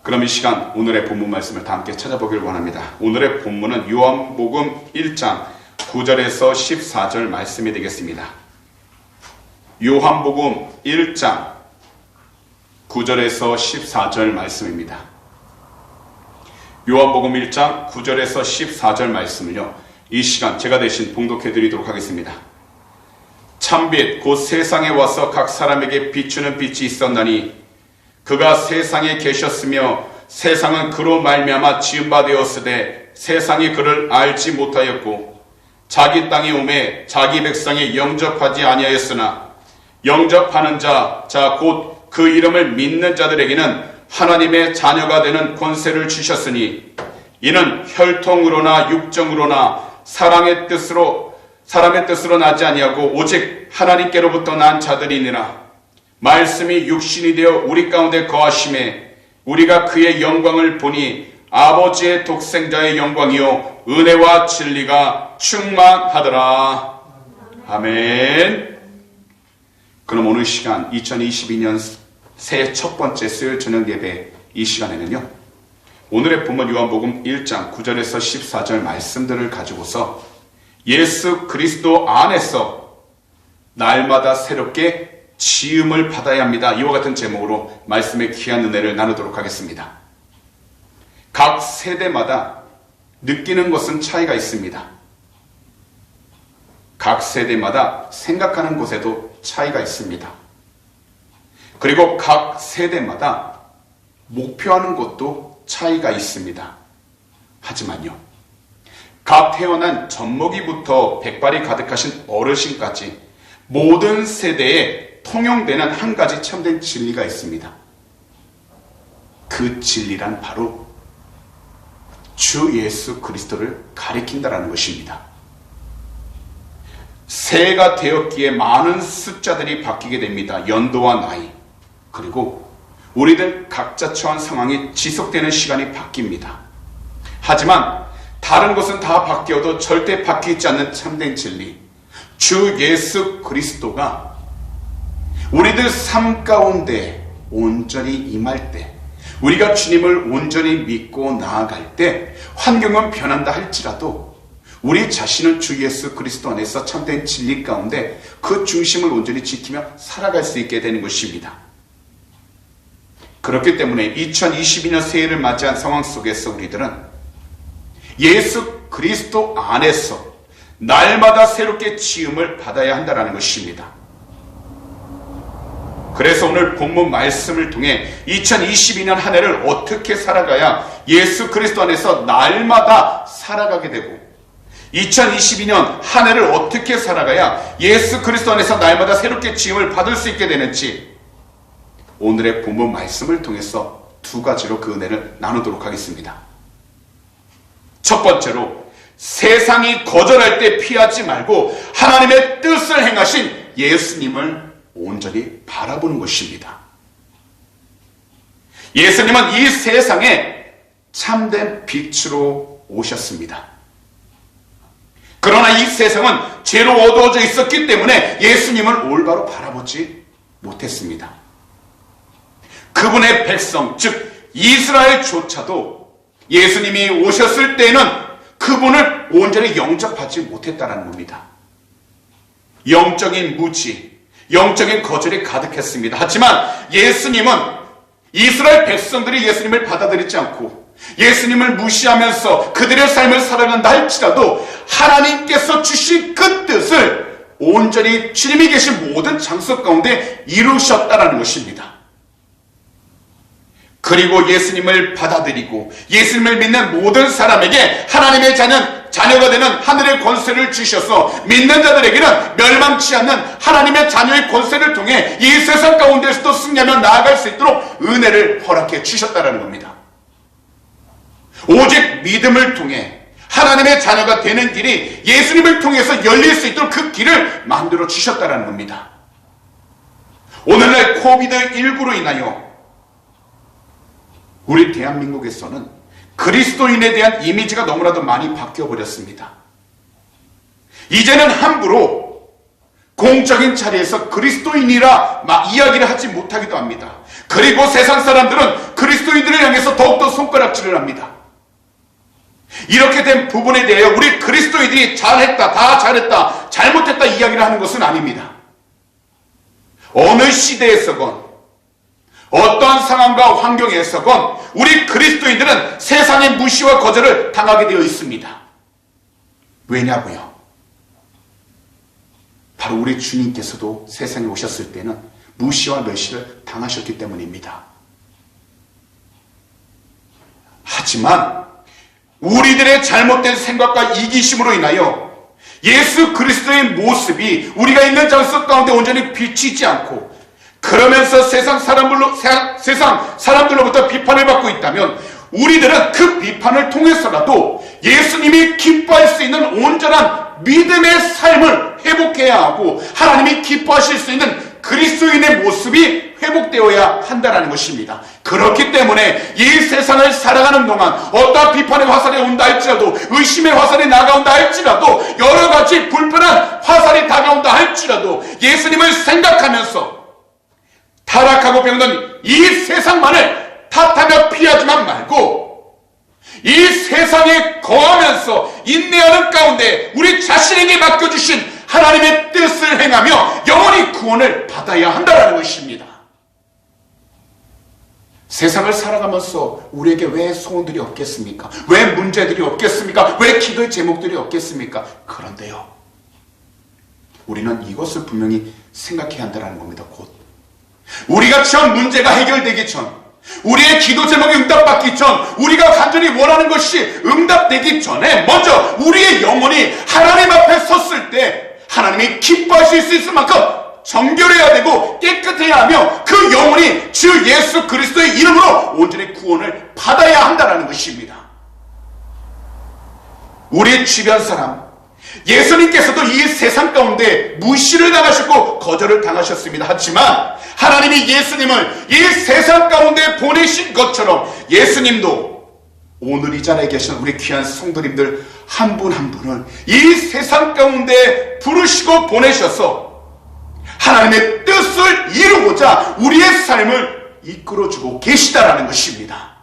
그럼 이 시간 오늘의 본문 말씀을 다 함께 찾아보길 원합니다. 오늘의 본문은 요한복음 1장 9절에서 14절 말씀이 되겠습니다. 요한복음 1장 9절에서 14절 말씀입니다. 요한복음 1장 9절에서 14절 말씀을요, 이 시간 제가 대신 봉독해 드리도록 하겠습니다. 참빛 곧 세상에 와서 각 사람에게 비추는 빛이 있었나니 그가 세상에 계셨으며 세상은 그로 말미암아 지은 바 되었으되 세상이 그를 알지 못하였고 자기 땅에 오매 자기 백성이 영접하지 아니하였으나 영접하는 자 곧 그 이름을 믿는 자들에게는 하나님의 자녀가 되는 권세를 주셨으니 이는 혈통으로나 육정으로나 사람의 뜻으로 나지 아니하고 오직 하나님께로부터 난 자들이니라. 말씀이 육신이 되어 우리 가운데 거하심에 우리가 그의 영광을 보니 아버지의 독생자의 영광이요 은혜와 진리가 충만하더라. 아멘. 그럼 오늘 시간 2022년 새해 첫 번째 수요일 저녁 예배 이 시간에는요, 오늘의 본문 요한복음 1장 9절에서 14절 말씀들을 가지고서 예수 그리스도 안에서 날마다 새롭게 지음을 받아야 합니다. 이와 같은 제목으로 말씀의 귀한 은혜를 나누도록 하겠습니다. 각 세대마다 느끼는 것은 차이가 있습니다. 각 세대마다 생각하는 것에도 차이가 있습니다. 그리고 각 세대마다 목표하는 것도 차이가 있습니다. 하지만요, 각 태어난 젖먹이부터 백발이 가득하신 어르신까지 모든 세대에 통용되는 한 가지 참된 진리가 있습니다. 그 진리란 바로 주 예수 그리스도를 가리킨다라는 것입니다. 새해가 되었기에 많은 숫자들이 바뀌게 됩니다. 연도와 나이, 그리고 우리들 각자 처한 상황이 지속되는 시간이 바뀝니다. 하지만 다른 것은 다 바뀌어도 절대 바뀌지 않는 참된 진리, 주 예수 그리스도가 우리들 삶 가운데 온전히 임할 때, 우리가 주님을 온전히 믿고 나아갈 때 환경은 변한다 할지라도 우리 자신은 주 예수 그리스도 안에서 참된 진리 가운데 그 중심을 온전히 지키며 살아갈 수 있게 되는 것입니다. 그렇기 때문에 2022년 새해를 맞이한 상황 속에서 우리들은 예수 그리스도 안에서 날마다 새롭게 지음을 받아야 한다는 것입니다. 그래서 오늘 본문 말씀을 통해 2022년 한 해를 어떻게 살아가야 예수 그리스도 안에서 날마다 살아가게 되고 2022년 한 해를 어떻게 살아가야 예수 그리스도 안에서 날마다 새롭게 지음을 받을 수 있게 되는지 오늘의 본문 말씀을 통해서 두 가지로 그 은혜를 나누도록 하겠습니다. 첫 번째로, 세상이 거절할 때 피하지 말고 하나님의 뜻을 행하신 예수님을 온전히 바라보는 것입니다. 예수님은 이 세상에 참된 빛으로 오셨습니다. 그러나 이 세상은 죄로 어두워져 있었기 때문에 예수님을 올바로 바라보지 못했습니다. 그분의 백성, 즉 이스라엘조차도 예수님이 오셨을 때는 그분을 온전히 영접하지 못했다는 겁니다. 영적인 무지, 영적인 거절이 가득했습니다. 하지만 예수님은 이스라엘 백성들이 예수님을 받아들이지 않고 예수님을 무시하면서 그들의 삶을 살아간다 할지라도 하나님께서 주신 그 뜻을 온전히 주님이 계신 모든 장소 가운데 이루셨다는 것입니다. 그리고 예수님을 받아들이고 예수님을 믿는 모든 사람에게 하나님의 자녀가 되는 하늘의 권세를 주셔서 믿는 자들에게는 멸망치 않는 하나님의 자녀의 권세를 통해 이 세상 가운데서도 승리하며 나아갈 수 있도록 은혜를 허락해 주셨다는 겁니다. 오직 믿음을 통해 하나님의 자녀가 되는 길이 예수님을 통해서 열릴 수 있도록 그 길을 만들어 주셨다는 겁니다. 오늘날 코비드19로 인하여 우리 대한민국에서는 그리스도인에 대한 이미지가 너무나도 많이 바뀌어버렸습니다. 이제는 함부로 공적인 자리에서 그리스도인이라 막 이야기를 하지 못하기도 합니다. 그리고 세상 사람들은 그리스도인들을 향해 향해서 더욱더 손가락질을 합니다. 이렇게 된 부분에 대하여 우리 그리스도인들이 잘했다, 다 잘했다, 잘못했다 이야기를 하는 것은 아닙니다. 어느 시대에서건 어떠한 상황과 환경에서건 우리 그리스도인들은 세상의 무시와 거절을 당하게 되어 있습니다. 왜냐고요? 바로 우리 주님께서도 세상에 오셨을 때는 무시와 멸시를 당하셨기 때문입니다. 하지만 우리들의 잘못된 생각과 이기심으로 인하여 예수 그리스도의 모습이 우리가 있는 장소 가운데 온전히 비치지 않고 그러면서 세상 사람들로부터 비판을 받고 있다면 우리들은 그 비판을 통해서라도 예수님이 기뻐할 수 있는 온전한 믿음의 삶을 회복해야 하고 하나님이 기뻐하실 수 있는 그리스도인의 모습이 회복되어야 한다는 것입니다. 그렇기 때문에 이 세상을 살아가는 동안 어떠한 비판의 화살이 온다 할지라도 의심의 화살이 나가온다 할지라도 여러 가지 불편한 화살이 다가온다 할지라도 예수님을 생각하면서 타락하고 병든 이 세상만을 탓하며 피하지만 말고 이 세상에 거하면서 인내하는 가운데 우리 자신에게 맡겨주신 하나님의 뜻을 행하며 영원히 구원을 받아야 한다는 것입니다. 세상을 살아가면서 우리에게 왜 소원들이 없겠습니까? 왜 문제들이 없겠습니까? 왜 기도의 제목들이 없겠습니까? 그런데요, 우리는 이것을 분명히 생각해야 한다는 겁니다. 곧 우리가 처음 문제가 해결되기 전, 우리의 기도 제목이 응답받기 전, 우리가 간절히 원하는 것이 응답되기 전에 먼저 우리의 영혼이 하나님 앞에 섰을 때 하나님이 기뻐하실 수 있을 만큼 정결해야 되고 깨끗해야 하며 그 영혼이 주 예수 그리스도의 이름으로 온전히 구원을 받아야 한다는 것입니다. 우리 주변 사람, 예수님께서도 이 세상 가운데 무시를 당하셨고 거절을 당하셨습니다. 하지만 하나님이 예수님을 이 세상 가운데 보내신 것처럼 예수님도 오늘 이 자리에 계신 우리 귀한 성도님들 한 분 한 분을 이 세상 가운데 부르시고 보내셔서 하나님의 뜻을 이루고자 우리의 삶을 이끌어주고 계시다라는 것입니다.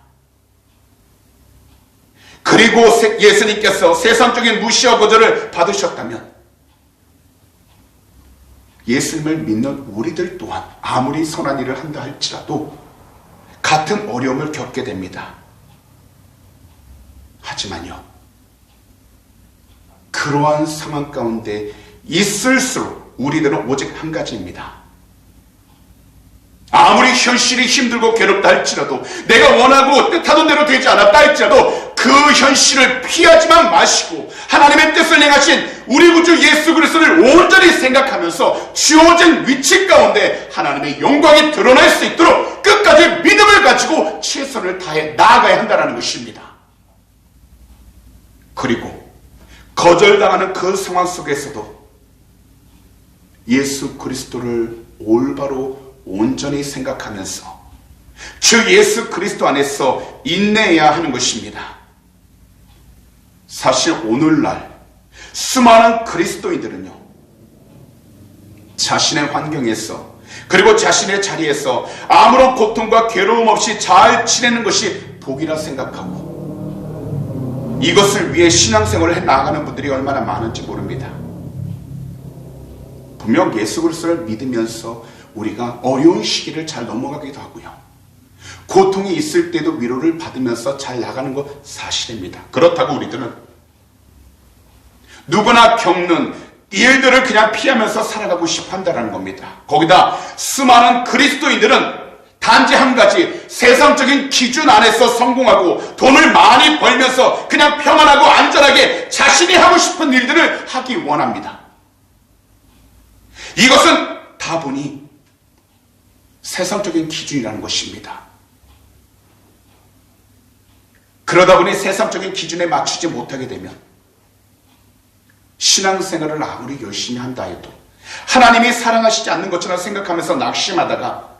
그리고 예수님께서 세상적인 무시와 거절을 받으셨다면 예수님을 믿는 우리들 또한 아무리 선한 일을 한다 할지라도 같은 어려움을 겪게 됩니다. 하지만요, 그러한 상황 가운데 있을수록 우리들은 오직 한 가지입니다. 아무리 현실이 힘들고 괴롭다 할지라도, 내가 원하고 뜻하던 대로 되지 않았다 할지라도 그 현실을 피하지만 마시고 하나님의 뜻을 행하신 우리 구주 예수 그리스도를 온전히 생각하면서 주어진 위치 가운데 하나님의 영광이 드러날 수 있도록 끝까지 믿음을 가지고 최선을 다해 나아가야 한다는 것입니다. 그리고 거절당하는 그 상황 속에서도 예수 그리스도를 올바로 온전히 생각하면서 주 예수 그리스도 안에서 인내해야 하는 것입니다. 사실 오늘날 수많은 그리스도인들은요, 자신의 환경에서 그리고 자신의 자리에서 아무런 고통과 괴로움 없이 잘 지내는 것이 복이라 생각하고 이것을 위해 신앙생활을 해나가는 분들이 얼마나 많은지 모릅니다. 분명 예수 그리스도를 믿으면서 우리가 어려운 시기를 잘 넘어가기도 하고요, 고통이 있을 때도 위로를 받으면서 잘 나가는 것 사실입니다. 그렇다고 우리들은 누구나 겪는 일들을 그냥 피하면서 살아가고 싶어 한다는 겁니다. 거기다 수많은 그리스도인들은 단지 한 가지, 세상적인 기준 안에서 성공하고 돈을 많이 벌면서 그냥 평안하고 안전하게 자신이 하고 싶은 일들을 하기 원합니다. 이것은 다분히 세상적인 기준이라는 것입니다. 그러다 보니 세상적인 기준에 맞추지 못하게 되면 신앙생활을 아무리 열심히 한다 해도 하나님이 사랑하시지 않는 것처럼 생각하면서 낙심하다가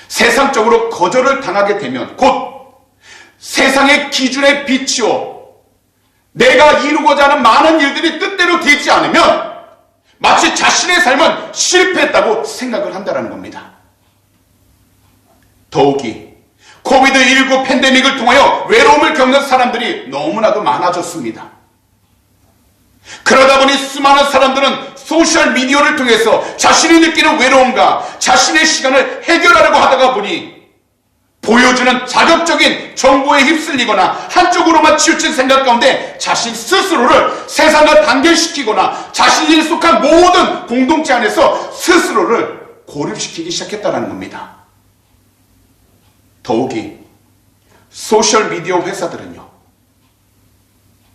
세상적으로 거절을 당하게 되면 곧 세상의 기준에 비추어 내가 이루고자 하는 많은 일들이 뜻대로 되지 않으면 마치 자신의 삶은 실패했다고 생각을 한다는 겁니다. 더욱이 코비드19 팬데믹을 통하여 외로움을 겪는 사람들이 너무나도 많아졌습니다. 그러다 보니 수많은 사람들은 소셜미디어를 통해서 자신이 느끼는 외로움과 자신의 시간을 해결하려고 하다가 보니 보여주는 자극적인 정보에 휩쓸리거나 한쪽으로만 치우친 생각 가운데 자신 스스로를 세상과 단결시키거나 자신이 속한 모든 공동체 안에서 스스로를 고립시키기 시작했다는 겁니다. 더욱이 소셜미디어 회사들은요,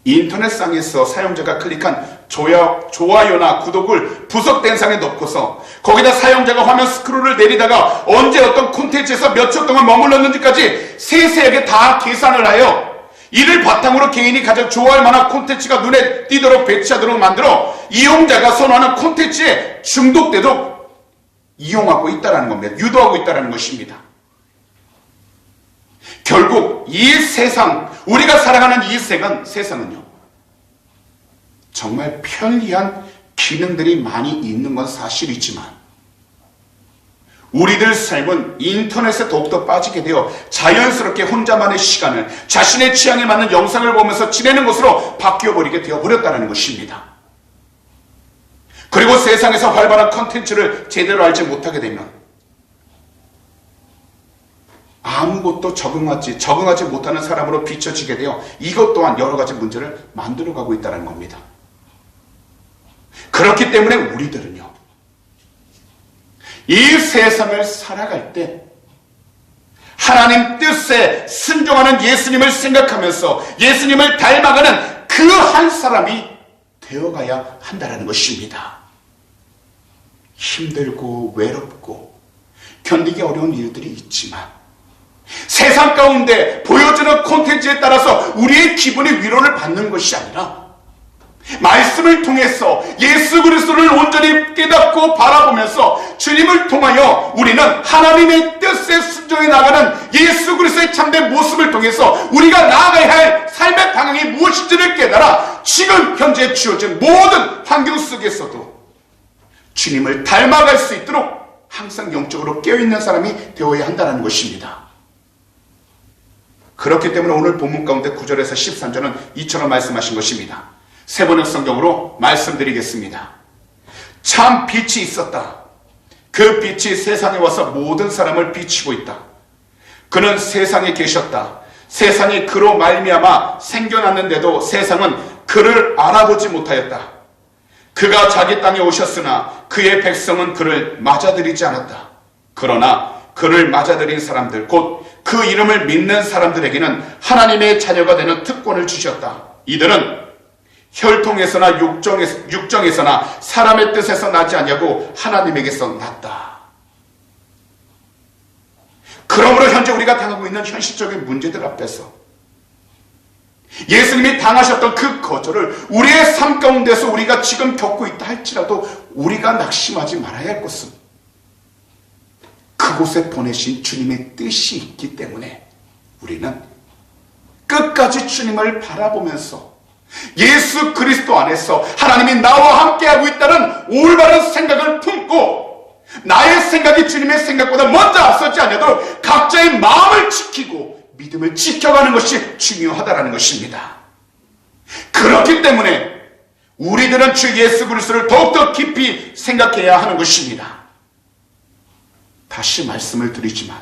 인터넷상에서 사용자가 클릭한 좋아요나 구독을 부석 대상에 넣고서 거기다 사용자가 화면 스크롤을 내리다가 언제 어떤 콘텐츠에서 몇 초 동안 머물렀는지까지 세세하게 다 계산을 하여 이를 바탕으로 개인이 가장 좋아할 만한 콘텐츠가 눈에 띄도록 배치하도록 만들어 이용자가 선호하는 콘텐츠에 중독되도록 이용하고 있다는 겁니다. 유도하고 있다는 것입니다. 결국 이 세상, 우리가 살아가는 이 세상은요, 정말 편리한 기능들이 많이 있는 건 사실이지만 우리들 삶은 인터넷에 더욱더 빠지게 되어 자연스럽게 혼자만의 시간을 자신의 취향에 맞는 영상을 보면서 지내는 것으로 바뀌어버리게 되어버렸다는 것입니다. 그리고 세상에서 활발한 컨텐츠를 제대로 알지 못하게 되면 아무것도 적응하지 못하는 사람으로 비춰지게 되어 이것 또한 여러 가지 문제를 만들어가고 있다는 겁니다. 그렇기 때문에 우리들은요, 이 세상을 살아갈 때 하나님 뜻에 순종하는 예수님을 생각하면서 예수님을 닮아가는 그 한 사람이 되어가야 한다는 것입니다. 힘들고 외롭고 견디기 어려운 일들이 있지만 세상 가운데 보여주는 콘텐츠에 따라서 우리의 기분이 위로를 받는 것이 아니라 말씀을 통해서 예수 그리스도를 온전히 깨닫고 바라보면서 주님을 통하여 우리는 하나님의 뜻에 순종해 나가는 예수 그리스도의 참된 모습을 통해서 우리가 나아가야 할 삶의 방향이 무엇인지를 깨달아 지금 현재 주어진 모든 환경 속에서도 주님을 닮아갈 수 있도록 항상 영적으로 깨어있는 사람이 되어야 한다는 것입니다. 그렇기 때문에 오늘 본문 가운데 9절에서 13절은 이처럼 말씀하신 것입니다. 세번역 성경으로 말씀드리겠습니다. 참 빛이 있었다. 그 빛이 세상에 와서 모든 사람을 비추고 있다. 그는 세상에 계셨다. 세상이 그로 말미암아 생겨났는데도 세상은 그를 알아보지 못하였다. 그가 자기 땅에 오셨으나 그의 백성은 그를 맞아들이지 않았다. 그러나 그를 맞아들인 사람들, 곧 그 이름을 믿는 사람들에게는 하나님의 자녀가 되는 특권을 주셨다. 이들은 혈통에서나 육정에서나 사람의 뜻에서 나지 않냐고 하나님에게서 났다. 그러므로 현재 우리가 당하고 있는 현실적인 문제들 앞에서 예수님이 당하셨던 그 거절을 우리의 삶 가운데서 우리가 지금 겪고 있다 할지라도 우리가 낙심하지 말아야 할 것은 그곳에 보내신 주님의 뜻이 있기 때문에 우리는 끝까지 주님을 바라보면서 예수 그리스도 안에서 하나님이 나와 함께하고 있다는 올바른 생각을 품고 나의 생각이 주님의 생각보다 먼저 앞서지 않아도 각자의 마음을 지키고 믿음을 지켜가는 것이 중요하다는 것입니다. 그렇기 때문에 우리들은 주 예수 그리스도를 더욱더 깊이 생각해야 하는 것입니다. 다시 말씀을 드리지만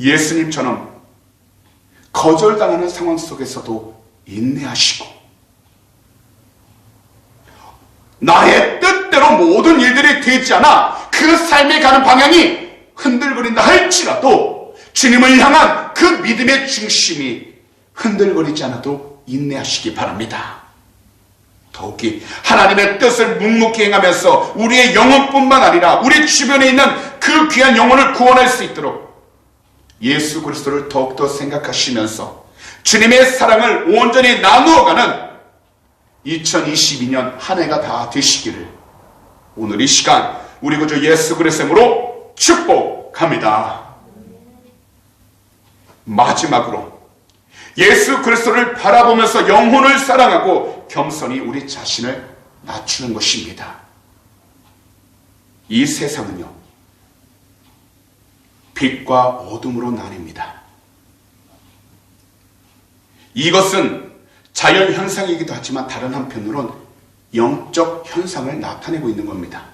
예수님처럼 거절당하는 상황 속에서도 인내하시고 나의 뜻대로 모든 일들이 되지 않아 그 삶에 가는 방향이 흔들거린다 할지라도 주님을 향한 그 믿음의 중심이 흔들거리지 않아도 인내하시기 바랍니다. 더욱이 하나님의 뜻을 묵묵히 행하면서 우리의 영혼뿐만 아니라 우리 주변에 있는 그 귀한 영혼을 구원할 수 있도록 예수 그리스도를 더욱더 생각하시면서 주님의 사랑을 온전히 나누어가는 2022년 한 해가 다 되시기를 오늘 이 시간 우리 구주 예수 그리스도로 축복합니다. 마지막으로 예수 그리스도를 바라보면서 영혼을 사랑하고 겸손히 우리 자신을 낮추는 것입니다. 이 세상은요, 빛과 어둠으로 나뉩니다. 이것은 자연 현상이기도 하지만 다른 한편으론 영적 현상을 나타내고 있는 겁니다.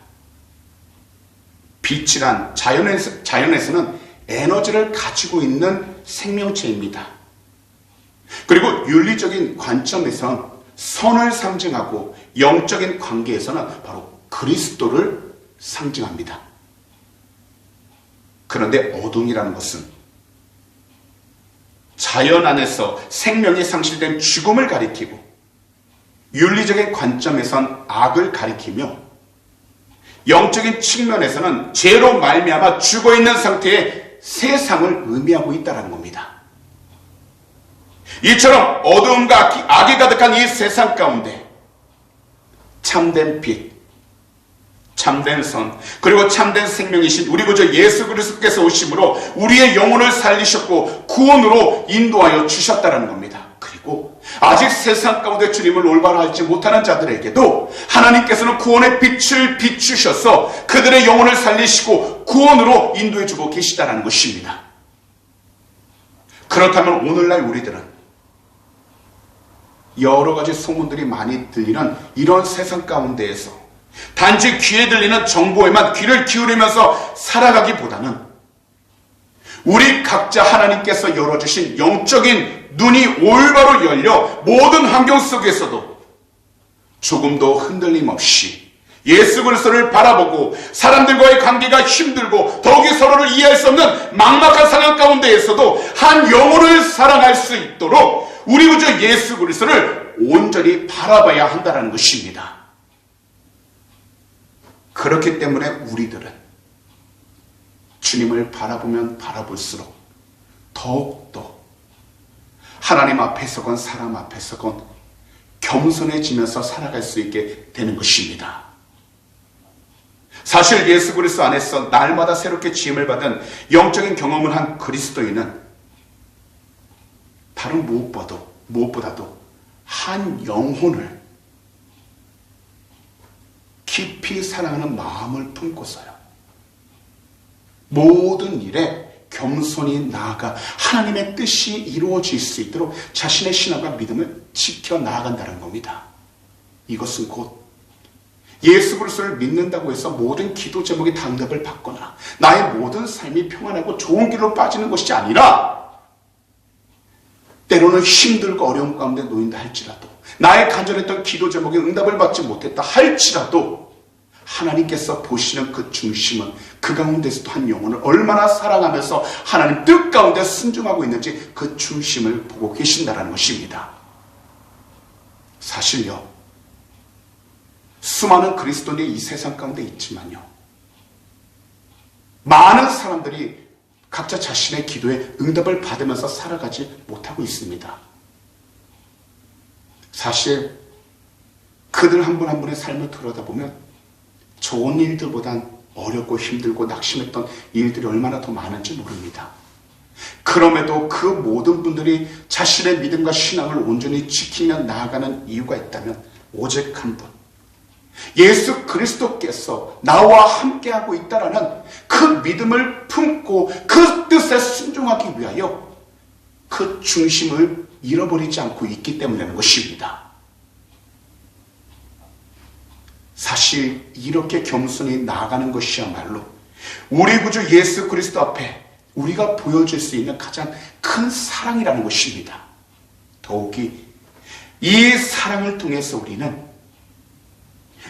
빛이란 자연에서는 에너지를 가지고 있는 생명체입니다. 그리고 윤리적인 관점에선 선을 상징하고 영적인 관계에서는 바로 그리스도를 상징합니다. 그런데 어둠이라는 것은 자연 안에서 생명이 상실된 죽음을 가리키고 윤리적인 관점에선 악을 가리키며 영적인 측면에서는 죄로 말미암아 죽어있는 상태의 세상을 의미하고 있다는 겁니다. 이처럼 어두움과 악이 가득한 이 세상 가운데 참된 빛, 참된 선, 그리고 참된 생명이신 우리 구주 예수 그리스도께서 오심으로 우리의 영혼을 살리셨고 구원으로 인도하여 주셨다는 겁니다. 그리고 아직 세상 가운데 주님을 올바로 알지 못하는 자들에게도 하나님께서는 구원의 빛을 비추셔서 그들의 영혼을 살리시고 구원으로 인도해주고 계시다는 것입니다. 그렇다면 오늘날 우리들은 여러 가지 소문들이 많이 들리는 이런 세상 가운데에서 단지 귀에 들리는 정보에만 귀를 기울이면서 살아가기보다는 우리 각자 하나님께서 열어주신 영적인 눈이 올바로 열려 모든 환경 속에서도 조금도 흔들림 없이 예수 그리스도를 바라보고 사람들과의 관계가 힘들고 더욱이 서로를 이해할 수 없는 막막한 상황 가운데에서도 한 영혼을 사랑할 수 있도록 우리 구주 예수 그리스도를 온전히 바라봐야 한다는 것입니다. 그렇기 때문에 우리들은 주님을 바라보면 바라볼수록 더욱더 하나님 앞에서건 사람 앞에서건 겸손해지면서 살아갈 수 있게 되는 것입니다. 사실 예수 그리스도 안에서 날마다 새롭게 지음을 받은 영적인 경험을 한 그리스도인은 다른 무엇보다도 한 영혼을 깊이 사랑하는 마음을 품고서요, 모든 일에 겸손히 나아가 하나님의 뜻이 이루어질 수 있도록 자신의 신앙과 믿음을 지켜나간다는 겁니다. 이것은 곧 예수 그리스도를 믿는다고 해서 모든 기도 제목이 다 응답을 받거나 나의 모든 삶이 평안하고 좋은 길로 빠지는 것이 아니라 때로는 힘들고 어려운 가운데 놓인다 할지라도 나의 간절했던 기도 제목에 응답을 받지 못했다 할지라도 하나님께서 보시는 그 중심은 그 가운데서도 한 영혼을 얼마나 사랑하면서 하나님 뜻 가운데 순종하고 있는지 그 중심을 보고 계신다는 것입니다. 사실요, 수많은 그리스도인이 이 세상 가운데 있지만요, 많은 사람들이 각자 자신의 기도에 응답을 받으면서 살아가지 못하고 있습니다. 사실 그들 한 분 한 분의 삶을 들여다보면 좋은 일들보단 어렵고 힘들고 낙심했던 일들이 얼마나 더 많은지 모릅니다. 그럼에도 그 모든 분들이 자신의 믿음과 신앙을 온전히 지키며 나아가는 이유가 있다면 오직 한 분, 예수 그리스도께서 나와 함께하고 있다라는 그 믿음을 품고 그 뜻에 순종하기 위하여 그 중심을 잃어버리지 않고 있기 때문이라는 것입니다. 사실 이렇게 겸손히 나아가는 것이야말로 우리 구주 예수 그리스도 앞에 우리가 보여줄 수 있는 가장 큰 사랑이라는 것입니다. 더욱이 이 사랑을 통해서 우리는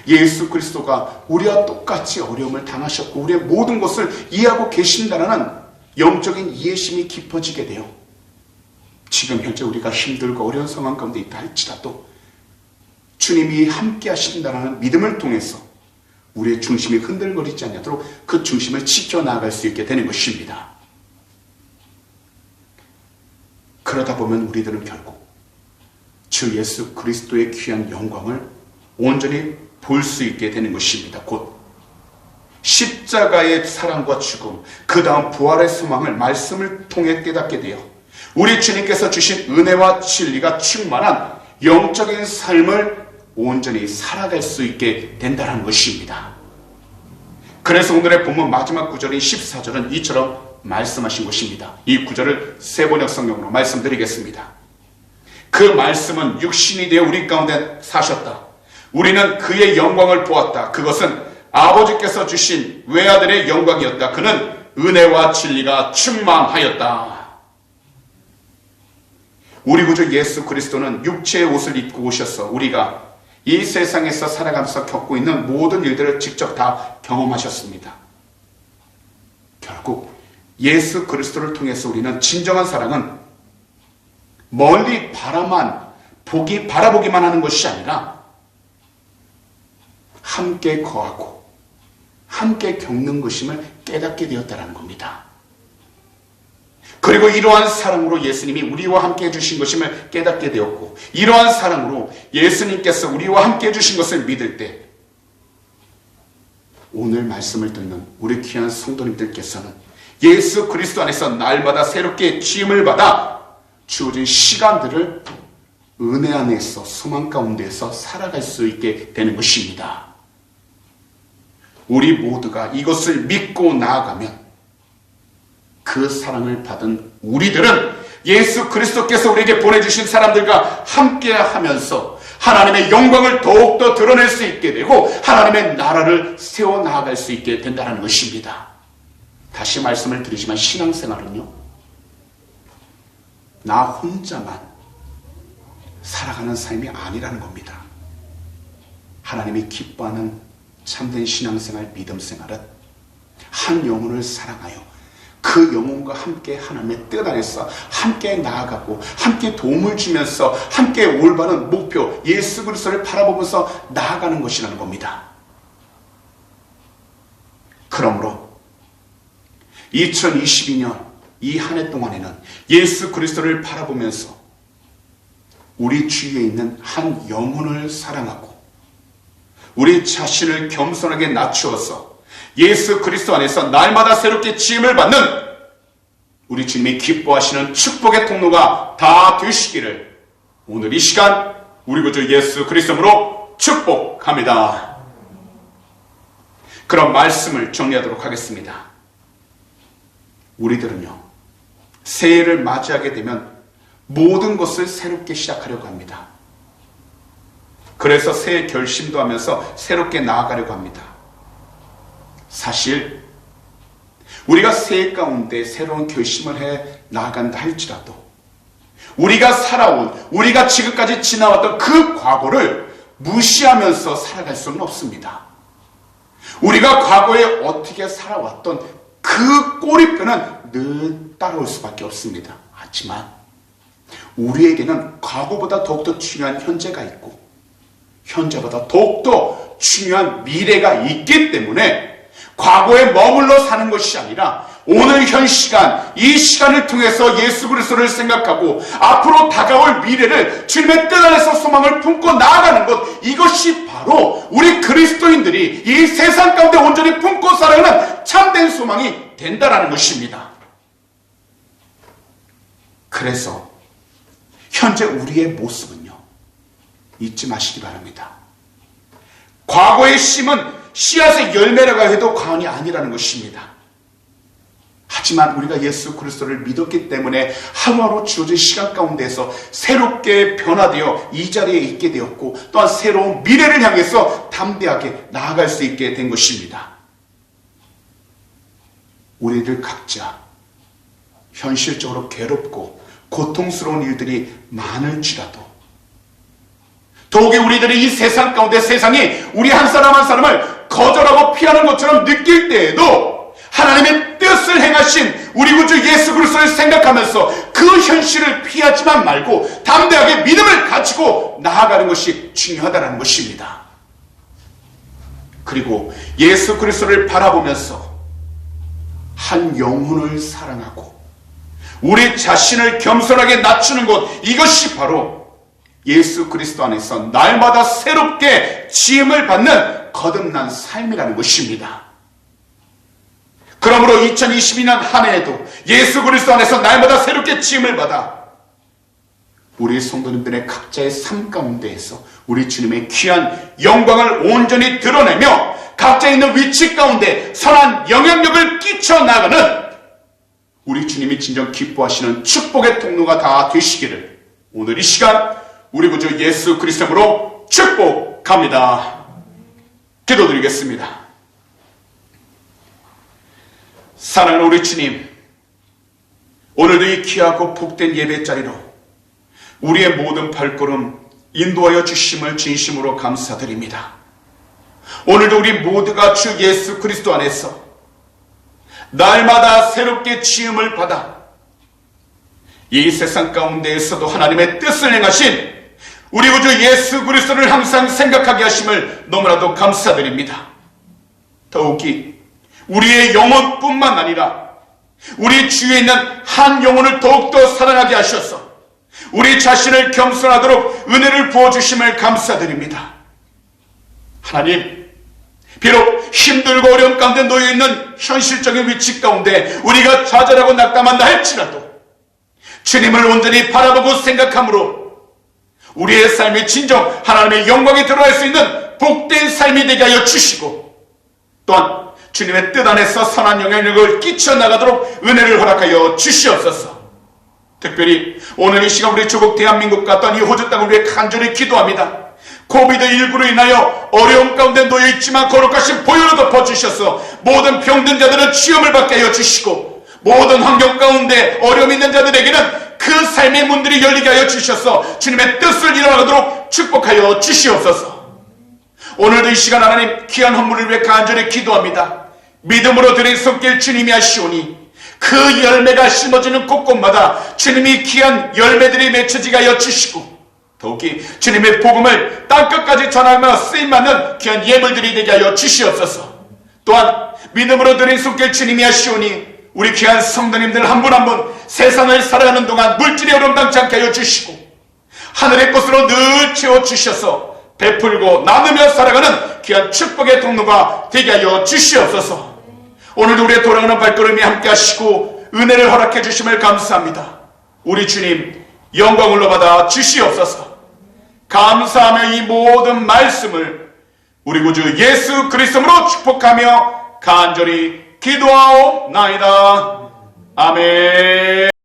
예수 그리스도가 우리와 똑같이 어려움을 당하셨고 우리의 모든 것을 이해하고 계신다는 영적인 이해심이 깊어지게 돼요. 지금 현재 우리가 힘들고 어려운 상황 가운데 있다 할지라도 주님이 함께 하신다는 믿음을 통해서 우리의 중심이 흔들거리지 않도록 그 중심을 지켜나갈 수 있게 되는 것입니다. 그러다 보면 우리들은 결국 주 예수 그리스도의 귀한 영광을 온전히 볼 수 있게 되는 것입니다. 곧 십자가의 사랑과 죽음, 그 다음 부활의 소망을 말씀을 통해 깨닫게 되어 우리 주님께서 주신 은혜와 진리가 충만한 영적인 삶을 온전히 살아갈 수 있게 된다는 것입니다. 그래서 오늘의 본문 마지막 구절인 14절은 이처럼 말씀하신 것입니다. 이 구절을 세번역 성경으로 말씀드리겠습니다. 그 말씀은 육신이 되어 우리 가운데 사셨다. 우리는 그의 영광을 보았다. 그것은 아버지께서 주신 외아들의 영광이었다. 그는 은혜와 진리가 충만하였다. 우리 구주 예수 그리스도는 육체의 옷을 입고 오셔서 우리가 이 세상에서 살아가면서 겪고 있는 모든 일들을 직접 다 경험하셨습니다. 결국 예수 그리스도를 통해서 우리는 진정한 사랑은 멀리 바라보기만 하는 것이 아니라 함께 거하고 함께 겪는 것임을 깨닫게 되었다는 겁니다. 그리고 이러한 사랑으로 예수님이 우리와 함께 해주신 것임을 깨닫게 되었고, 이러한 사랑으로 예수님께서 우리와 함께 해주신 것을 믿을 때 오늘 말씀을 듣는 우리 귀한 성도님들께서는 예수 그리스도 안에서 날마다 새롭게 지음을 받아 주어진 시간들을 은혜 안에서 소망 가운데서 살아갈 수 있게 되는 것입니다. 우리 모두가 이것을 믿고 나아가면 그 사랑을 받은 우리들은 예수 그리스도께서 우리에게 보내주신 사람들과 함께 하면서 하나님의 영광을 더욱더 드러낼 수 있게 되고 하나님의 나라를 세워나갈 수 있게 된다는 것입니다. 다시 말씀을 드리지만 신앙생활은요, 나 혼자만 살아가는 삶이 아니라는 겁니다. 하나님이 기뻐하는 참된 신앙생활, 믿음생활은 한 영혼을 사랑하여 그 영혼과 함께 하나님의 뜻 안에서 함께 나아가고 함께 도움을 주면서 함께 올바른 목표 예수 그리스도를 바라보면서 나아가는 것이라는 겁니다. 그러므로 2022년 이 한 해 동안에는 예수 그리스도를 바라보면서 우리 주위에 있는 한 영혼을 사랑하고 우리 자신을 겸손하게 낮추어서 예수 그리스도 안에서 날마다 새롭게 지음을 받는 우리 주님이 기뻐하시는 축복의 통로가 다 되시기를 오늘 이 시간 우리 구주 예수 그리스도로 축복합니다. 그럼 말씀을 정리하도록 하겠습니다. 우리들은요, 새해를 맞이하게 되면 모든 것을 새롭게 시작하려고 합니다. 그래서 새해 결심도 하면서 새롭게 나아가려고 합니다. 사실 우리가 새해 가운데 새로운 결심을 해 나아간다 할지라도 우리가 살아온, 우리가 지금까지 지나왔던 그 과거를 무시하면서 살아갈 수는 없습니다. 우리가 과거에 어떻게 살아왔던 그 꼬리표는 늘 따라올 수밖에 없습니다. 하지만 우리에게는 과거보다 더욱더 중요한 현재가 있고 현재보다 더욱더 중요한 미래가 있기 때문에 과거에 머물러 사는 것이 아니라 오늘 현 시간, 이 시간을 통해서 예수 그리스도를 생각하고 앞으로 다가올 미래를 주님의 뜻 안에서 소망을 품고 나아가는 것, 이것이 바로 우리 그리스도인들이 이 세상 가운데 온전히 품고 살아가는 참된 소망이 된다는 것입니다. 그래서 현재 우리의 모습은요, 잊지 마시기 바랍니다. 과거의 심은 씨앗의 열매라고 해도 과언이 아니라는 것입니다. 하지만 우리가 예수 그리스도를 믿었기 때문에 하루하루 주어진 시간 가운데서 새롭게 변화되어 이 자리에 있게 되었고 또한 새로운 미래를 향해서 담대하게 나아갈 수 있게 된 것입니다. 우리들 각자 현실적으로 괴롭고 고통스러운 일들이 많을지라도 더욱이 우리들이 이 세상 가운데 세상이 우리 한 사람 한 사람을 거절하고 피하는 것처럼 느낄 때에도 하나님의 뜻을 행하신 우리 구주 예수 그리스도를 생각하면서 그 현실을 피하지만 말고 담대하게 믿음을 가지고 나아가는 것이 중요하다는 것입니다. 그리고 예수 그리스도를 바라보면서 한 영혼을 사랑하고 우리 자신을 겸손하게 낮추는 것, 이것이 바로 예수 그리스도 안에서 날마다 새롭게 지음을 받는 거듭난 삶이라는 것입니다. 그러므로 2022년 한 해에도 예수 그리스도 안에서 날마다 새롭게 지음을 받아 우리 성도님들의 각자의 삶 가운데에서 우리 주님의 귀한 영광을 온전히 드러내며 각자 있는 위치 가운데 선한 영향력을 끼쳐나가는 우리 주님이 진정 기뻐하시는 축복의 통로가 다 되시기를 오늘 이 시간 우리 구주 예수 그리스도로 축복합니다. 기도드리겠습니다. 사랑하는 우리 주님, 오늘도 이 귀하고 복된 예배 자리로 우리의 모든 발걸음 인도하여 주심을 진심으로 감사드립니다. 오늘도 우리 모두가 주 예수 그리스도 안에서 날마다 새롭게 지음을 받아 이 세상 가운데에서도 하나님의 뜻을 행하신 우리 구주 예수 그리스도를 항상 생각하게 하심을 너무나도 감사드립니다. 더욱이 우리의 영혼뿐만 아니라 우리 주위에 있는 한 영혼을 더욱더 사랑하게 하셔서 우리 자신을 겸손하도록 은혜를 부어주심을 감사드립니다. 하나님, 비록 힘들고 어려움 가운데 놓여있는 현실적인 위치 가운데 우리가 좌절하고 낙담한다 할지라도 주님을 온전히 바라보고 생각함으로 우리의 삶이 진정 하나님의 영광에 들어갈 수 있는 복된 삶이 되게 하여 주시고 또한 주님의 뜻 안에서 선한 영향력을 끼쳐나가도록 은혜를 허락하여 주시옵소서. 특별히 오늘 이 시간 우리 조국 대한민국과 또한 이 호주 땅을 위해 간절히 기도합니다. 코비드19로 인하여 어려움 가운데 놓여있지만 거룩하신 보혈로 덮어주셔서 모든 병든 자들은 치유를 받게 하여 주시고 모든 환경 가운데 어려움 있는 자들에게는 그 삶의 문들이 열리게 하여 주셔서 주님의 뜻을 이뤄가도록 축복하여 주시옵소서. 오늘도 이 시간 하나님 귀한 헌물을 위해 간절히 기도합니다. 믿음으로 드린 손길 주님이 하시오니 그 열매가 심어지는 곳곳마다 주님이 귀한 열매들이 맺혀지게 하여 주시고 더욱이 주님의 복음을 땅끝까지 전하며 쓰임받는 귀한 예물들이 되게 하여 주시옵소서. 또한 믿음으로 드린 손길 주님이 하시오니 우리 귀한 성도님들 한 분 한 분 세상을 살아가는 동안 물질이 어려움당치 않게 하여 주시고 하늘의 꽃으로 늘 채워주셔서 베풀고 나누며 살아가는 귀한 축복의 통로가 되게 하여 주시옵소서. 오늘도 우리의 돌아가는 발걸음이 함께 하시고 은혜를 허락해 주심을 감사합니다. 우리 주님 영광을 받아 주시옵소서. 감사하며 이 모든 말씀을 우리 구주 예수 그리스도로 축복하며 간절히 기도하옵나이다. 아멘.